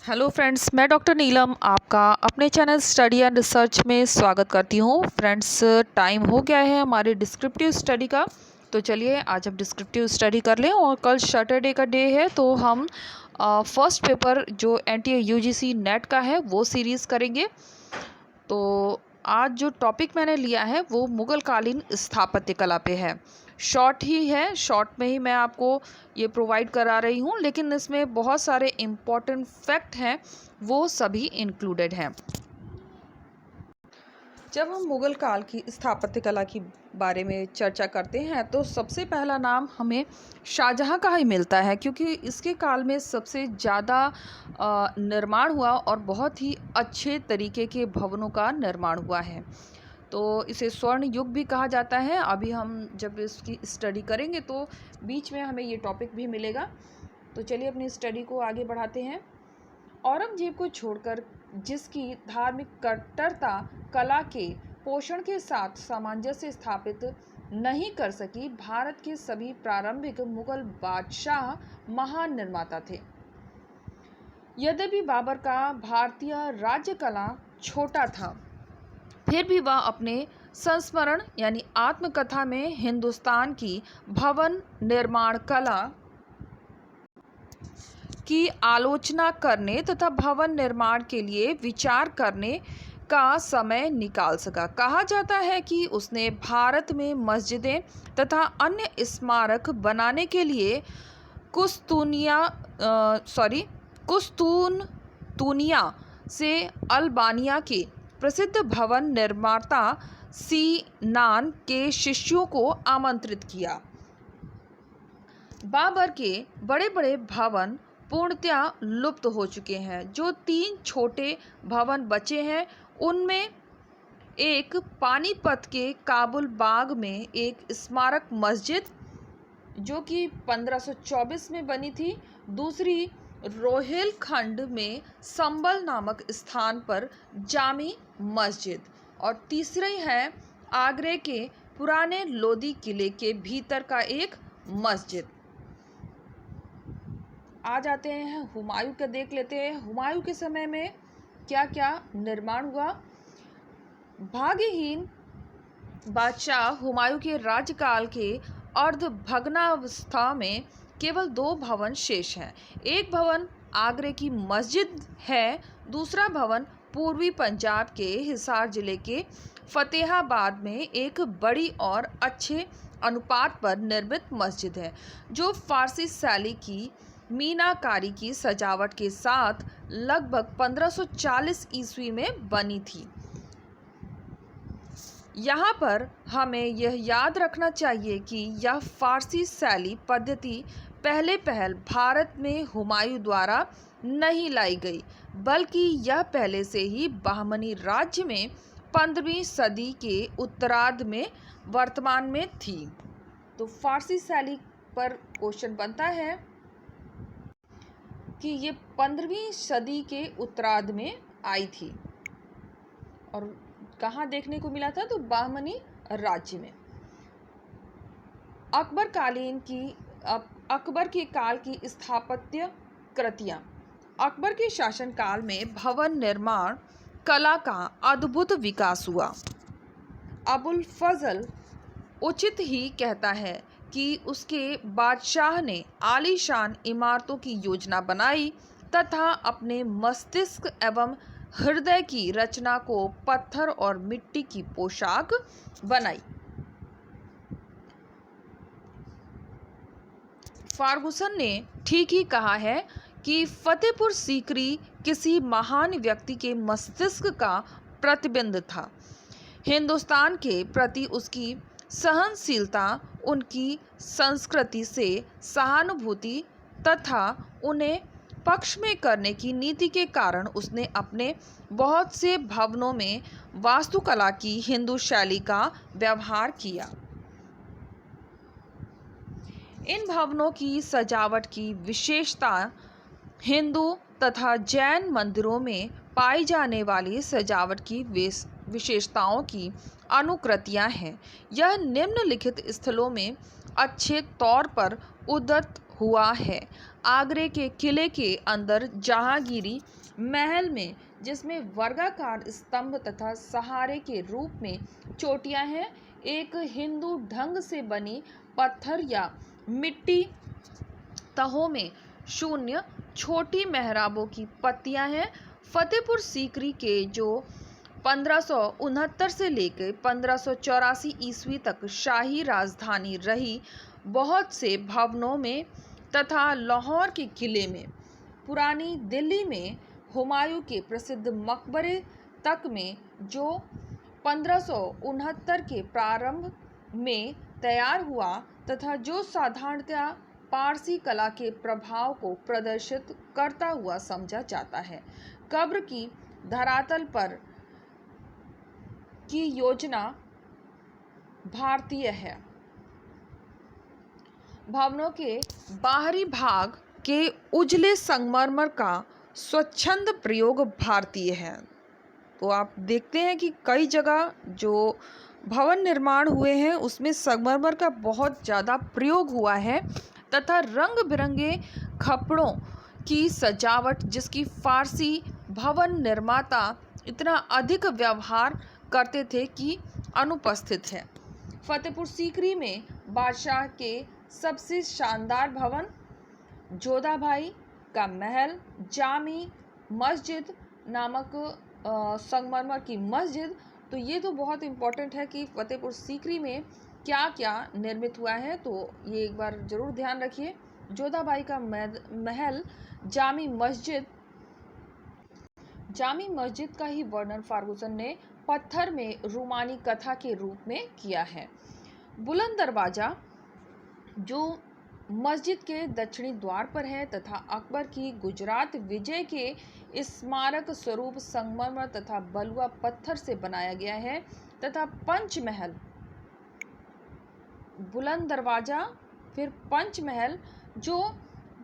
Hello friends, मैं doctor नीलम आपका अपने चैनल स्टडी एंड रिसर्च में स्वागत करती हूँ। फ्रेंड्स, टाइम हो गया है हमारे डिस्क्रिप्टिव स्टडी का, तो चलिए आज हम डिस्क्रिप्टिव स्टडी कर लें। और कल सैटरडे का डे है, तो हम फर्स्ट पेपर जो एनटीए यूजीसी नेट का है वो सीरीज़ करेंगे। तो आज जो टॉपिक मैंने लिया है वो मुग़ल कालीन स्थापत्य कला पे है। शॉर्ट ही है, शॉर्ट में ही मैं आपको ये प्रोवाइड करा रही हूँ, लेकिन इसमें बहुत सारे इम्पॉर्टेंट फैक्ट हैं, वो सभी इंक्लूडेड हैं। जब हम मुग़ल काल की स्थापत्य कला की बारे में चर्चा करते हैं तो सबसे पहला नाम हमें शाहजहाँ का ही मिलता है, क्योंकि इसके काल में सबसे ज़्यादा निर्माण हुआ और बहुत ही अच्छे तरीके के भवनों का निर्माण हुआ है। तो इसे स्वर्ण युग भी कहा जाता है। अभी हम जब इसकी स्टडी करेंगे तो बीच में हमें ये टॉपिक भी मिलेगा। तो चलिए अपनी स्टडी को आगे बढ़ाते हैं। औरंगजेब को छोड़कर जिसकी धार्मिक कट्टरता कला के पोषण के साथ सामंजस्य स्थापित नहीं कर सकी, भारत के सभी प्रारंभिक मुगल बादशाह महान निर्माता थे। यद्यपि बाबर का भारतीय राज्य कला छोटा था, फिर भी वह अपने संस्मरण यानी आत्मकथा में हिंदुस्तान की भवन निर्माण कला की आलोचना करने तथा भवन निर्माण के लिए विचार करने का समय निकाल सका। कहा जाता है कि उसने भारत में मस्जिदें तथा अन्य स्मारक बनाने के लिए कुस्तुनतुनिया से अल्बानिया के प्रसिद्ध भवन निर्माता सीनान के शिष्यों को आमंत्रित किया। बाबर के बड़े बड़े भवन पूर्णतया लुप्त हो चुके हैं। जो 3 छोटे भवन बचे हैं उनमें एक पानीपत के काबुल बाग में एक स्मारक मस्जिद जो कि 1524 में बनी थी, दूसरी रोहिलखंड में संबल नामक स्थान पर जामी मस्जिद, और तीसरी है आगरे के पुराने लोदी किले के भीतर का एक मस्जिद। आ जाते हैं हुमायूं का, देख लेते हैं हुमायूं के समय में क्या क्या निर्माण हुआ। भाग्यहीन बादशाह हुमायूं के राज्यकाल के अर्ध भग्नावस्था में केवल 2 भवन शेष हैं। एक भवन आगरे की मस्जिद है, दूसरा भवन पूर्वी पंजाब के हिसार जिले के फतेहाबाद में एक बड़ी और अच्छे अनुपात पर निर्मित मस्जिद है, जो फारसी शैली की मीनाकारी की सजावट के साथ लगभग 1540 ईस्वी में बनी थी। यहाँ पर हमें यह याद रखना चाहिए कि यह फारसी शैली पद्धति पहल भारत में हुमायूं द्वारा नहीं लाई गई, बल्कि यह पहले से ही बहमनी राज्य में 15वीं सदी के उत्तरार्ध में वर्तमान में थी। तो फारसी शैली पर क्वेश्चन बनता है कि ये 15वीं सदी के उत्तरार्ध में आई थी और कहाँ देखने को मिला था, तो बहमनी राज्य में। अकबर के काल की स्थापत्य कृतियाँ। अकबर के शासनकाल में भवन निर्माण कला का अद्भुत विकास हुआ। अबुल फजल उचित ही कहता है कि उसके बादशाह ने आलीशान इमारतों की योजना बनाई तथा अपने मस्तिष्क एवं हृदय की रचना को पत्थर और मिट्टी की पोशाक बनाई। फार्गुसन ने ठीक ही कहा है कि फतेहपुर सीकरी किसी महान व्यक्ति के मस्तिष्क का प्रतिबिंब था। हिंदुस्तान के प्रति उसकी सहनशीलता, उनकी संस्कृति से सहानुभूति तथा उन्हें पक्ष में करने की नीति के कारण उसने अपने बहुत से भवनों में वास्तुकला की हिंदू शैली का व्यवहार किया। इन भवनों की सजावट की विशेषता हिंदू तथा जैन मंदिरों में पाई जाने वाली सजावट की विशेषताओं की अनुकृतियां हैं। यह निम्नलिखित स्थलों में अच्छे तौर पर उद्धृत हुआ है। आगरे के किले के अंदर जहांगीरी महल में, जिसमें वर्गाकार स्तंभ तथा सहारे के रूप में चोटियां हैं, एक हिंदू ढंग से बनी पत्थर या मिट्टी तहों में शून्य छोटी मेहराबों की पत्तियां हैं। फतेहपुर सीकरी के जो 1569 से लेकर 1584 ईस्वी तक शाही राजधानी रही, बहुत से भवनों में तथा लाहौर के किले में, पुरानी दिल्ली में हुमायूं के प्रसिद्ध मकबरे तक में, जो 1569 के प्रारंभ में तैयार हुआ तथा जो साधारणतया पारसी कला के प्रभाव को प्रदर्शित करता हुआ समझा जाता है। कब्र की धरातल पर की योजना भारतीय है। भवनों के बाहरी भाग के उजले संगमरमर का स्वच्छंद प्रयोग भारतीय है। तो आप देखते हैं कि कई जगह जो भवन निर्माण हुए हैं उसमें संगमरमर का बहुत ज़्यादा प्रयोग हुआ है तथा रंग बिरंगे खपड़ों की सजावट, जिसकी फारसी भवन निर्माता इतना अधिक व्यवहार करते थे कि अनुपस्थित है। फतेहपुर सीकरी में बादशाह के सबसे शानदार भवन, जोधाबाई का महल, जामी मस्जिद नामक संगमरमर की मस्जिद। तो ये तो बहुत इम्पोर्टेंट है कि फतेहपुर सीकरी में क्या क्या निर्मित हुआ है, तो ये एक बार ज़रूर ध्यान रखिए। जोधाबाई का महल, जामी मस्जिद का ही वर्णन फार्गुसन ने पत्थर में रूमानी कथा के रूप में किया है। बुलंद दरवाज़ा जो मस्जिद के दक्षिणी द्वार पर है तथा अकबर की गुजरात विजय के स्मारक स्वरूप संगमरमर तथा बलुआ पत्थर से बनाया गया है तथा पंचमहल, बुलंद दरवाज़ा, फिर पंचमहल जो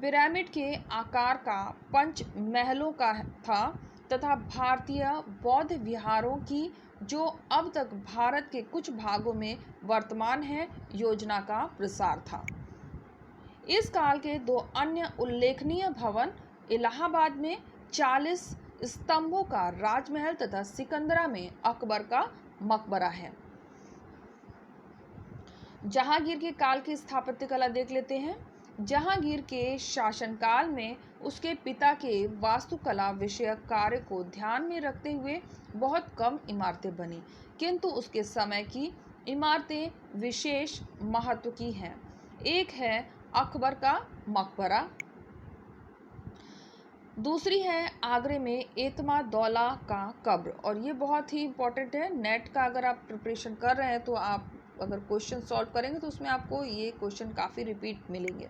पिरामिड के आकार का पंच महलों का था तथा भारतीय बौद्ध विहारों की जो अब तक भारत के कुछ भागों में वर्तमान है, योजना का प्रसार था। इस काल के दो अन्य उल्लेखनीय भवन इलाहाबाद में 40 स्तंभों का राजमहल तथा सिकंदरा में अकबर का मकबरा है। जहांगीर के काल की स्थापत्य कला देख लेते हैं। जहांगीर के शासनकाल में उसके पिता के वास्तुकला विषयक कार्य को ध्यान में रखते हुए बहुत कम इमारतें बनी, किंतु उसके समय की इमारतें विशेष महत्व की हैं। एक है अकबर का मकबरा, दूसरी है आगरे में एतमादौला का कब्र। और ये बहुत ही इम्पोर्टेंट है। नेट का अगर आप प्रिपरेशन कर रहे हैं तो आप अगर क्वेश्चन सॉल्व करेंगे तो उसमें आपको ये क्वेश्चन काफ़ी रिपीट मिलेंगे।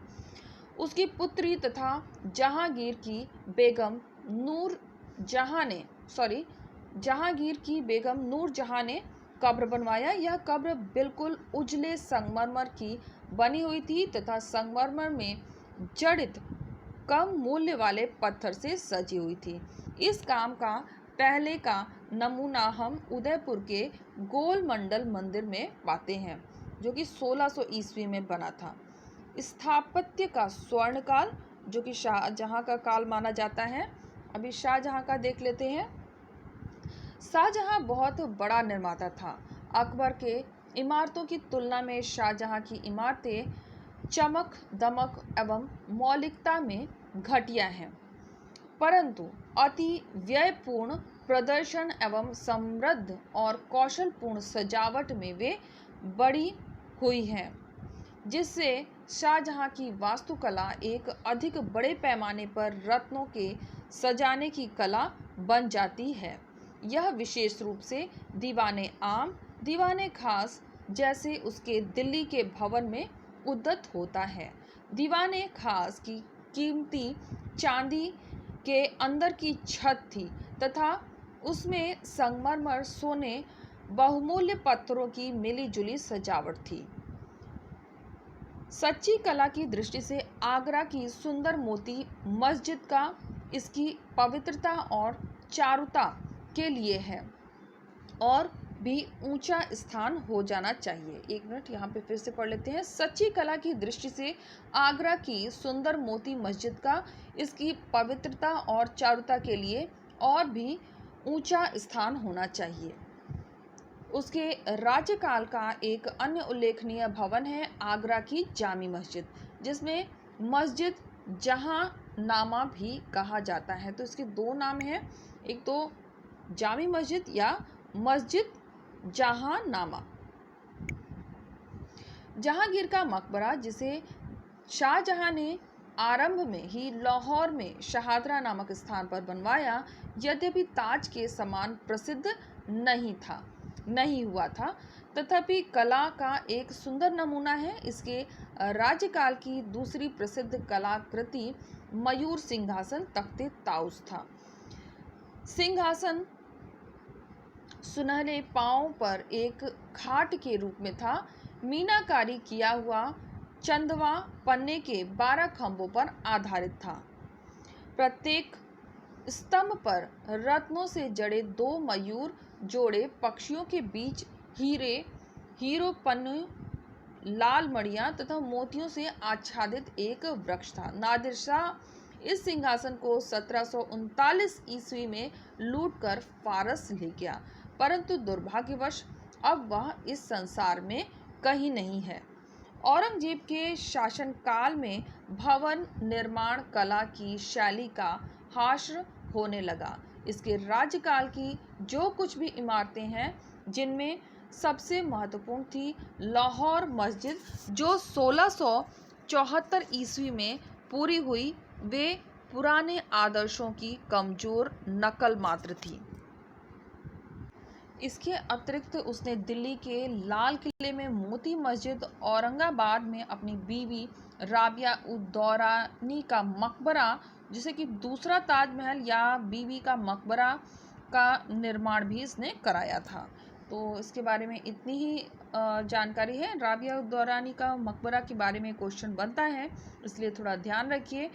उसकी पुत्री तथा जहांगीर की बेगम नूरजहां ने कब्र बनवाया। यह कब्र बिल्कुल उजले संगमरमर की बनी हुई थी तथा संगमरमर में जड़ित कम मूल्य वाले पत्थर से सजी हुई थी। इस काम का पहले का नमूना हम उदयपुर के गोलमंडल मंदिर में पाते हैं, जो कि 1600 ईस्वी में बना था। स्थापत्य का स्वर्णकाल, जो कि शाहजहां का काल माना जाता है। अभी शाहजहां का देख लेते हैं। शाहजहां बहुत बड़ा निर्माता था। अकबर के इमारतों की तुलना में शाहजहां की इमारतें चमक दमक एवं मौलिकता में घटिया हैं, परंतु अति व्ययपूर्ण प्रदर्शन एवं समृद्ध और कौशलपूर्ण सजावट में वे बड़ी हुई हैं, जिससे शाहजहां की वास्तुकला एक अधिक बड़े पैमाने पर रत्नों के सजाने की कला बन जाती है। यह विशेष रूप से दीवाने आम, दीवाने खास जैसे उसके दिल्ली के भवन में उद्यत होता है। दीवाने खास की कीमती चांदी के अंदर की छत थी तथा उसमें संगमरमर, सोने, बहुमूल्य पत्थरों की मिलीजुली सजावट थी। सच्ची कला की दृष्टि से आगरा की सुंदर मोती मस्जिद का इसकी पवित्रता और चारुता के लिए है और भी ऊंचा स्थान हो जाना चाहिए। एक मिनट यहाँ पे फिर से पढ़ लेते हैं। सच्ची कला की दृष्टि से आगरा की सुंदर मोती मस्जिद का इसकी पवित्रता और चारुता के लिए और भी ऊंचा स्थान होना चाहिए। उसके राज्यकाल का एक अन्य उल्लेखनीय भवन है आगरा की जामी मस्जिद, जिसमें मस्जिद जहां नामा भी कहा जाता है। तो इसके दो नाम हैं, एक तो जामी मस्जिद या मस्जिद जहां नामा। जहांगीर का मकबरा, जिसे शाहजहां ने आरंभ में ही लाहौर में शहादरा नामक स्थान पर बनवाया, यद्यपि ताज के समान प्रसिद्ध नहीं हुआ था, तथापि कला का एक सुंदर नमूना है। इसके राज्यकाल की दूसरी प्रसिद्ध कलाकृति मयूर सिंहासन तख्ते ताउस था। सिंहासन सुनहरे पांव पर एक खाट के रूप में था। मीनाकारी किया हुआ चंदवा पन्ने के 12 खंभों पर आधारित था। प्रत्येक स्तंभ पर रत्नों से जड़े 2 मयूर जोड़े, पक्षियों के बीच हीरो पन्ने, लाल मणियां तथा मोतियों से आच्छादित एक वृक्ष था। नादिर शाह इस सिंहासन को 1739 ईस्वी में लूटकर फारस ले गया, परंतु दुर्भाग्यवश अब वह इस संसार में कहीं नहीं है। औरंगजेब के शासनकाल में भवन निर्माण कला की शैली का हाश्र होने लगा। इसके राज्यकाल की जो कुछ भी इमारतें हैं, जिनमें सबसे महत्वपूर्ण थी लाहौर मस्जिद, जो 1674 ईस्वी में पूरी हुई, वे पुराने आदर्शों की कमजोर नकल मात्र थी। इसके अतिरिक्त उसने दिल्ली के लाल किले में मोती मस्जिद, औरंगाबाद में अपनी बीवी राबिया उद दौरानी का मकबरा, जिसे कि दूसरा ताजमहल या बीवी का मकबरा का निर्माण भी इसने कराया था। तो इसके बारे में इतनी ही जानकारी है। राबिया उद दौरानी का मकबरा के बारे में क्वेश्चन बनता है, इसलिए थोड़ा ध्यान रखिए।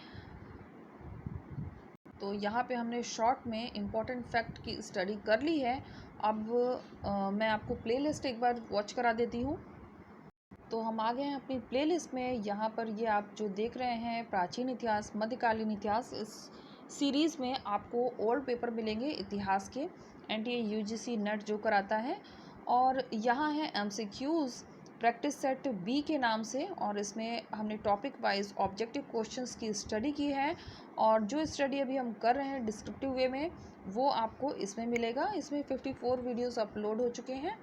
तो यहाँ पे हमने शॉर्ट में इम्पॉर्टेंट फैक्ट की स्टडी कर ली है। अब मैं आपको प्लेलिस्ट एक बार वॉच करा देती हूँ। तो हम आ गए हैं अपनी प्लेलिस्ट में। यहाँ पर ये आप जो देख रहे हैं प्राचीन इतिहास, मध्यकालीन इतिहास, इस सीरीज़ में आपको ओल्ड पेपर मिलेंगे इतिहास के, NTA UGC नेट जो कराता है। और यहाँ है MCQs प्रैक्टिस सेट B के नाम से, और इसमें हमने टॉपिक वाइज ऑब्जेक्टिव क्वेश्चंस की स्टडी की है। और जो स्टडी अभी हम कर रहे हैं डिस्क्रिप्टिव वे में, वो आपको इसमें मिलेगा। इसमें 54 वीडियोस अपलोड हो चुके हैं,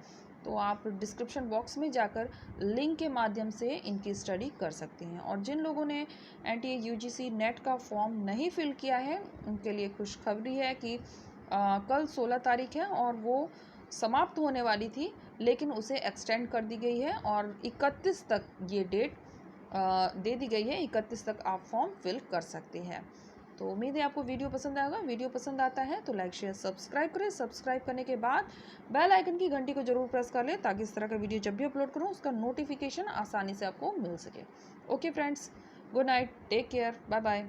तो आप डिस्क्रिप्शन बॉक्स में जाकर लिंक के माध्यम से इनकी स्टडी कर सकते हैं। और जिन लोगों ने NTA UGC नेट का फॉर्म नहीं फिल किया है, उनके लिए खुशखबरी है कि कल 16 तारीख है और वो समाप्त होने वाली थी, लेकिन उसे एक्सटेंड कर दी गई है और 31 तक ये डेट दे दी गई है। 31 तक आप फॉर्म फिल कर सकते हैं। तो उम्मीद है आपको वीडियो पसंद आएगा। वीडियो पसंद आता है तो लाइक शेयर सब्सक्राइब करें। सब्सक्राइब करने के बाद बेल आइकन की घंटी को जरूर प्रेस कर लें, ताकि इस तरह का वीडियो जब भी अपलोड करूं उसका नोटिफिकेशन आसानी से आपको मिल सके। Okay friends, good night, take care, bye bye.